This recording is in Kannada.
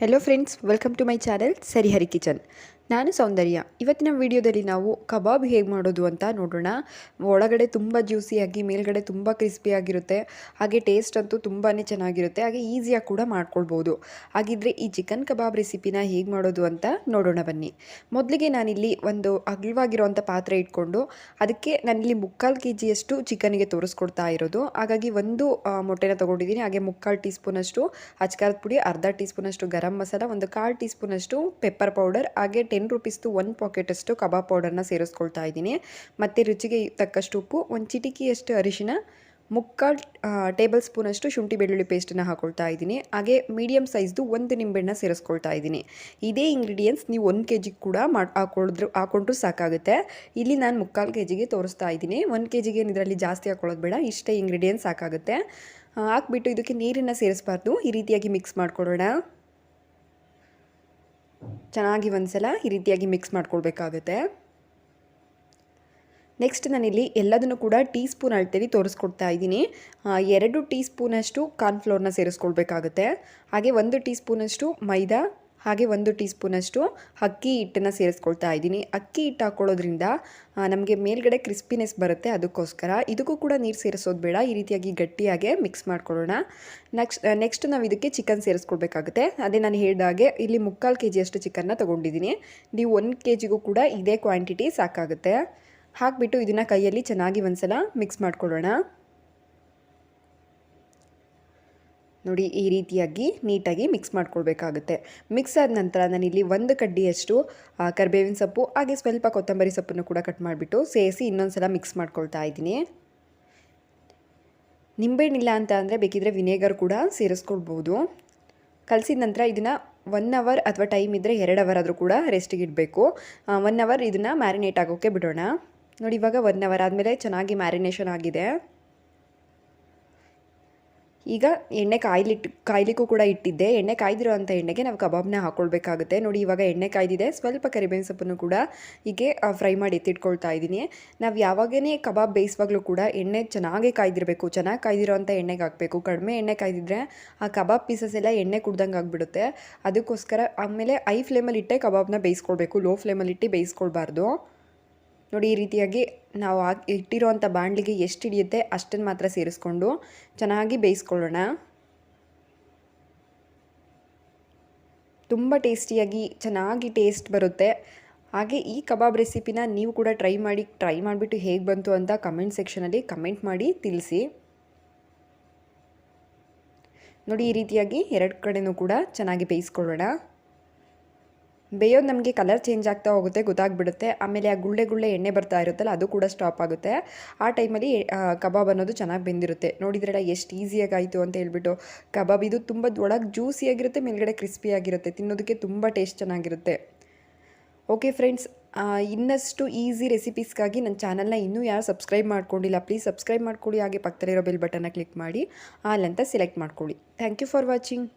Hello friends, welcome to my channel Sarihari kitchen. ನಾನು ಸೌಂದರ್ಯ. ಇವತ್ತಿನ ವಿಡಿಯೋದಲ್ಲಿ ನಾವು ಕಬಾಬ್ ಹೇಗೆ ಮಾಡೋದು ಅಂತ ನೋಡೋಣ. ಒಳಗಡೆ ತುಂಬ ಜ್ಯೂಸಿಯಾಗಿ, ಮೇಲ್ಗಡೆ ತುಂಬ ಕ್ರಿಸ್ಪಿಯಾಗಿರುತ್ತೆ. ಹಾಗೆ ಟೇಸ್ಟ್ ಅಂತೂ ತುಂಬಾ ಚೆನ್ನಾಗಿರುತ್ತೆ. ಹಾಗೆ ಈಸಿಯಾಗಿ ಕೂಡ ಮಾಡ್ಕೊಳ್ಬೋದು. ಹಾಗಿದ್ರೆ ಈ ಚಿಕನ್ ಕಬಾಬ್ ರೆಸಿಪಿನ ಹೇಗೆ ಮಾಡೋದು ಅಂತ ನೋಡೋಣ ಬನ್ನಿ. ಮೊದಲಿಗೆ ನಾನಿಲ್ಲಿ ಒಂದು ಅಗಲವಾಗಿರುವಂಥ ಪಾತ್ರೆ ಇಟ್ಕೊಂಡು ಅದಕ್ಕೆ ನಾನಿಲ್ಲಿ 3/4 kg ಚಿಕನ್ಗೆ ತೋರಿಸ್ಕೊಡ್ತಾ ಇರೋದು. ಹಾಗಾಗಿ ಒಂದು ಮೊಟ್ಟೆನ ತೊಗೊಂಡಿದ್ದೀನಿ. ಹಾಗೆ 3/4 ಟೀ ಸ್ಪೂನಷ್ಟು ಅಚ್ಕಾರದ ಪುಡಿ, ಅರ್ಧ ಟೀ ಸ್ಪೂನಷ್ಟು ಗರಂ ಮಸಾಲ, ಒಂದು 1/4 ಟೀ ಸ್ಪೂನಷ್ಟು ಪೆಪ್ಪರ್ ಪೌಡರ್, ಹಾಗೆ 10 ರೂಪೀಸ್ದು 1 ಪಾಕೆಟಷ್ಟು ಕಬಾಬ್ ಪೌಡರ್ನ ಸೇರಿಸ್ಕೊಳ್ತಾ ಇದ್ದೀನಿ. ಮತ್ತು ರುಚಿಗೆ ತಕ್ಕಷ್ಟು ಉಪ್ಪು, ಒಂದು ಚಿಟಿಕೆಯಷ್ಟು ಅರಿಶಿನ, 3/4 ಟೇಬಲ್ ಸ್ಪೂನಷ್ಟು ಶುಂಠಿ ಬೆಳ್ಳುಳ್ಳಿ ಪೇಸ್ಟನ್ನು ಹಾಕೊಳ್ತಾ ಇದ್ದೀನಿ. ಹಾಗೆ ಮೀಡಿಯಮ್ ಸೈಜ್ದು 1 ನಿಂಬೆಹಣ್ಣು ಸೇರಿಸ್ಕೊಳ್ತಾ ಇದ್ದೀನಿ. ಇದೇ ಇಂಗ್ರೀಡಿಯೆಂಟ್ಸ್ ನೀವು 1 kg ಕೂಡ ಹಾಕೊಂಡ್ರು ಸಾಕಾಗುತ್ತೆ. ಇಲ್ಲಿ ನಾನು 3/4 kgಗೆ ತೋರಿಸ್ತಾ ಇದ್ದೀನಿ. 1 kgಗೆ ಇದರಲ್ಲಿ ಜಾಸ್ತಿ ಹಾಕೊಳ್ಳೋದು ಬೇಡ, ಇಷ್ಟೇ ಇಂಗ್ರೀಡಿಯೆಂಟ್ಸ್ ಸಾಕಾಗುತ್ತೆ. ಹಾಕ್ಬಿಟ್ಟು ಇದಕ್ಕೆ ನೀರನ್ನು ಸೇರಿಸಬಾರ್ದು. ಈ ರೀತಿಯಾಗಿ ಮಿಕ್ಸ್ ಮಾಡ್ಕೊಳ್ಳೋಣ. ಚೆನ್ನಾಗಿ ಒಂದ್ಸಲ ಈ ರೀತಿಯಾಗಿ ಮಿಕ್ಸ್ ಮಾಡ್ಕೊಳ್ಬೇಕಾಗುತ್ತೆ. ನೆಕ್ಸ್ಟ್ ನಾನಿಲ್ಲಿ ಎಲ್ಲದನ್ನು ಕೂಡ ಟೀ ಸ್ಪೂನ್ ಅಳತೆಯಲ್ಲಿ ತೋರಿಸ್ಕೊಡ್ತಾ ಇದ್ದೀನಿ. 2 ಟೀ ಸ್ಪೂನಷ್ಟು ಕಾರ್ನ್ಫ್ಲೋರ್ನ ಸೇರಿಸ್ಕೊಳ್ಬೇಕಾಗುತ್ತೆ. ಹಾಗೆ 1 ಟೀ ಸ್ಪೂನಷ್ಟು ಮೈದಾ, ಹಾಗೆ 1 ಟೀ ಸ್ಪೂನಷ್ಟು ಅಕ್ಕಿ ಹಿಟ್ಟನ್ನು ಸೇರಿಸ್ಕೊಳ್ತಾ ಇದ್ದೀನಿ. ಅಕ್ಕಿ ಹಿಟ್ಟು ಹಾಕ್ಕೊಳ್ಳೋದ್ರಿಂದ ನಮಗೆ ಮೇಲ್ಗಡೆ ಕ್ರಿಸ್ಪಿನೆಸ್ ಬರುತ್ತೆ, ಅದಕ್ಕೋಸ್ಕರ. ಇದಕ್ಕೂ ಕೂಡ ನೀರು ಸೇರಿಸೋದು ಬೇಡ. ಈ ರೀತಿಯಾಗಿ ಗಟ್ಟಿಯಾಗೆ ಮಿಕ್ಸ್ ಮಾಡ್ಕೊಳ್ಳೋಣ. ನೆಕ್ಸ್ಟ್ ನಾವು ಇದಕ್ಕೆ ಚಿಕನ್ ಸೇರಿಸ್ಕೊಳ್ಬೇಕಾಗುತ್ತೆ. ಅದೇ ನಾನು ಹೇಳಿದಾಗೆ ಇಲ್ಲಿ 3/4 kg ಅಷ್ಟು ಚಿಕನ್ನ ತೊಗೊಂಡಿದ್ದೀನಿ. ನೀವು 1 kgಗೂ ಕೂಡ ಇದೇ ಕ್ವಾಂಟಿಟಿ ಸಾಕಾಗುತ್ತೆ. ಹಾಕಿಬಿಟ್ಟು ಇದನ್ನು ಕೈಯಲ್ಲಿ ಚೆನ್ನಾಗಿ ಒಂದ್ಸಲ ಮಿಕ್ಸ್ ಮಾಡ್ಕೊಳ್ಳೋಣ. ನೋಡಿ, ಈ ರೀತಿಯಾಗಿ ನೀಟಾಗಿ ಮಿಕ್ಸ್ ಮಾಡ್ಕೊಳ್ಬೇಕಾಗುತ್ತೆ. ಮಿಕ್ಸ್ ಆದ ನಂತರ ನಾನಿಲ್ಲಿ 1 ಕಡ್ಡಿಯಷ್ಟು ಕರಿಬೇವಿನ ಸೊಪ್ಪು, ಹಾಗೆ ಸ್ವಲ್ಪ ಕೊತ್ತಂಬರಿ ಸೊಪ್ಪನ್ನು ಕೂಡ ಕಟ್ ಮಾಡಿಬಿಟ್ಟು ಸೇರಿಸಿ ಇನ್ನೊಂದು ಸಲ ಮಿಕ್ಸ್ ಮಾಡ್ಕೊಳ್ತಾ ಇದ್ದೀನಿ. ನಿಂಬೆಹಣ್ಣಿಲ್ಲ ಅಂತ ಅಂದರೆ ಬೇಕಿದ್ರೆ ವಿನೇಗರ್ ಕೂಡ ಸೇರಿಸ್ಕೊಳ್ಬೋದು. ಕಲಸಿದ ನಂತರ ಇದನ್ನು 1 ಅವರ್ ಅಥವಾ ಟೈಮ್ ಇದ್ದರೆ 2 ಅವರ್ ಆದರೂ ಕೂಡ ರೆಸ್ಟಿಗೆ ಇಡಬೇಕು. 1 ಅವರ್ ಇದನ್ನು ಮ್ಯಾರಿನೇಟ್ ಆಗೋಕ್ಕೆ ಬಿಡೋಣ. ನೋಡಿ, ಇವಾಗ 1 ಅವರ್ ಆದಮೇಲೆ ಚೆನ್ನಾಗಿ ಮ್ಯಾರಿನೇಷನ್ ಆಗಿದೆ. ಈಗ ಎಣ್ಣೆ ಕಾಯ್ಲಿಕ್ಕೂ ಕೂಡ ಇಟ್ಟಿದ್ದೆ. ಎಣ್ಣೆ ಕಾಯ್ದಿರೋ ಅಂಥ ಎಣ್ಣೆಗೆ ನಾವು ಕಬಾಬ್ನ ಹಾಕ್ಕೊಳ್ಬೇಕಾಗುತ್ತೆ. ನೋಡಿ, ಇವಾಗ ಎಣ್ಣೆ ಕಾಯ್ದಿದೆ. ಸ್ವಲ್ಪ ಕರಿಬೇವಿನ ಸೊಪ್ಪನ್ನು ಕೂಡ ಹೀಗೆ ಫ್ರೈ ಮಾಡಿ ಎತ್ತಿಟ್ಕೊಳ್ತಾ ಇದ್ದೀನಿ. ನಾವು ಯಾವಾಗೇ ಕಬಾಬ್ ಬೇಯಿಸುವಾಗಲೂ ಕೂಡ ಎಣ್ಣೆ ಚೆನ್ನಾಗಿ ಕಾಯ್ದಿರಬೇಕು. ಚೆನ್ನಾಗಿ ಕಾಯ್ದಿರೋ ಅಂಥ ಎಣ್ಣೆಗೆ ಹಾಕಬೇಕು. ಕಡಿಮೆ ಎಣ್ಣೆ ಕಾಯ್ದಿದ್ರೆ ಆ ಕಬಾಬ್ ಪೀಸಸ್ ಎಲ್ಲ ಎಣ್ಣೆ ಕುಡ್ದಂಗೆ ಆಗಿಬಿಡುತ್ತೆ. ಅದಕ್ಕೋಸ್ಕರ ಆಮೇಲೆ ಐ ಫ್ಲೇಮಲ್ಲಿ ಇಟ್ಟೆ ಕಬಾಬ್ನ ಬೇಯಿಸ್ಕೊಳ್ಬೇಕು. ಲೋ ಫ್ಲೇಮಲ್ಲಿ ಇಟ್ಟು ಬೇಯಿಸ್ಕೊಳ್ಬಾರ್ದು. ನೋಡಿ, ಈ ರೀತಿಯಾಗಿ ನಾವು ಇಟ್ಟಿರೋವಂಥ ಬಾಣಲಿಗೆ ಎಷ್ಟು ಹಿಡಿಯುತ್ತೆ ಅಷ್ಟನ್ನು ಮಾತ್ರ ಸೇರಿಸ್ಕೊಂಡು ಚೆನ್ನಾಗಿ ಬೇಯಿಸ್ಕೊಳ್ಳೋಣ. ತುಂಬ ಟೇಸ್ಟಿಯಾಗಿ ಚೆನ್ನಾಗಿ ಟೇಸ್ಟ್ ಬರುತ್ತೆ. ಹಾಗೆ ಈ ಕಬಾಬ್ ರೆಸಿಪಿನ ನೀವು ಕೂಡ ಟ್ರೈ ಮಾಡಿಬಿಟ್ಟು ಹೇಗೆ ಬಂತು ಅಂತ ಕಮೆಂಟ್ ಸೆಕ್ಷನಲ್ಲಿ ಕಮೆಂಟ್ ಮಾಡಿ ತಿಳಿಸಿ. ನೋಡಿ, ಈ ರೀತಿಯಾಗಿ 2 ಕಡೆನೂ ಕೂಡ ಚೆನ್ನಾಗಿ ಬೇಯಿಸ್ಕೊಳ್ಳೋಣ. ಬೇಯೋದು ನಮಗೆ ಕಲರ್ ಚೇಂಜ್ ಆಗ್ತಾ ಹೋಗುತ್ತೆ, ಗೊತ್ತಾಗ್ಬಿಡುತ್ತೆ. ಆಮೇಲೆ ಆ ಗುಳ್ಳೆ ಎಣ್ಣೆ ಬರ್ತಾ ಇರುತ್ತಲ್ಲ, ಅದು ಕೂಡ ಸ್ಟಾಪ್ ಆಗುತ್ತೆ. ಆ ಟೈಮಲ್ಲಿ ಕಬಾಬ್ ಅನ್ನೋದು ಚೆನ್ನಾಗಿ ಬೆಂದಿರುತ್ತೆ. ನೋಡಿದ್ರಲ್ಲ ಎಷ್ಟು ಈಸಿಯಾಗಿ ಆಯಿತು ಅಂತ ಹೇಳ್ಬಿಟ್ಟು. ಕಬಾಬ್ ಇದು ತುಂಬ ಒಳಗೆ ಜ್ಯೂಸಿಯಾಗಿರುತ್ತೆ, ಮೇಲ್ಗಡೆ ಕ್ರಿಸ್ಪಿಯಾಗಿರುತ್ತೆ. ತಿನ್ನೋದಕ್ಕೆ ತುಂಬ ಟೇಸ್ಟ್ ಚೆನ್ನಾಗಿರುತ್ತೆ. ಓಕೆ ಫ್ರೆಂಡ್ಸ್, ಇನ್ನಷ್ಟು ಈಸಿ ರೆಸಿಪೀಸ್ಗಾಗಿ ನನ್ನ ಚಾನಲ್ನ ಇನ್ನೂ ಯಾರು ಸಬ್ಸ್ಕ್ರೈಬ್ ಮಾಡ್ಕೊಂಡಿಲ್ಲ, ಪ್ಲೀಸ್ ಸಬ್ಸ್ಕ್ರೈಬ್ ಮಾಡ್ಕೊಳ್ಳಿ. ಹಾಗೆ ಪಕ್ಕದಲ್ಲಿರೋ ಬೆಲ್ ಬಟನ್ನ ಕ್ಲಿಕ್ ಮಾಡಿ ಆಲ್ ಅಂತ ಸೆಲೆಕ್ಟ್ ಮಾಡ್ಕೊಳ್ಳಿ. Thank you for watching.